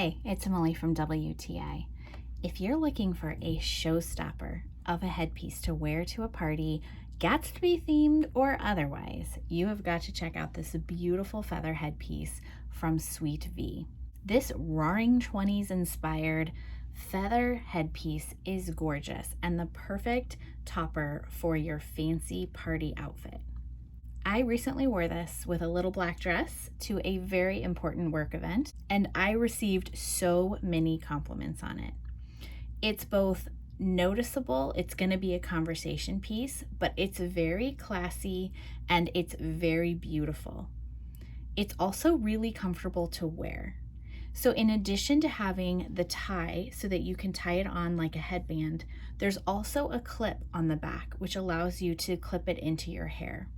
Hi, it's Emily from WTA. If you're looking for a showstopper of a headpiece to wear to a party, Gatsby themed or otherwise, you have got to check out this beautiful feather headpiece from SWEETV. This Roaring 20s inspired feather headpiece is gorgeous and the perfect topper for your fancy party outfit. I recently wore this with a little black dress to a very important work event, and I received so many compliments on it. It's both noticeable, it's going to be a conversation piece, but it's very classy and it's very beautiful. It's also really comfortable to wear. So in addition to having the tie so that you can tie it on like a headband, there's also a clip on the back which allows you to clip it into your hair.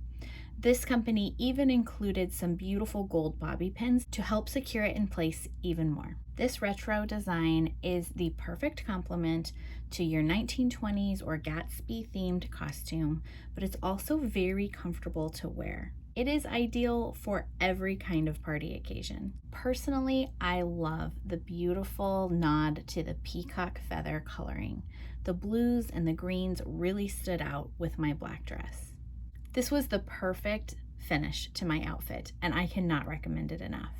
This company even included some beautiful gold bobby pins to help secure it in place even more. This retro design is the perfect complement to your 1920s or Gatsby themed costume, but it's also very comfortable to wear. It is ideal for every kind of party occasion. Personally, I love the beautiful nod to the peacock feather coloring. The blues and the greens really stood out with my black dress. This was the perfect finish to my outfit, and I cannot recommend it enough.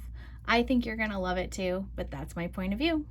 I think you're gonna love it too, but that's my point of view.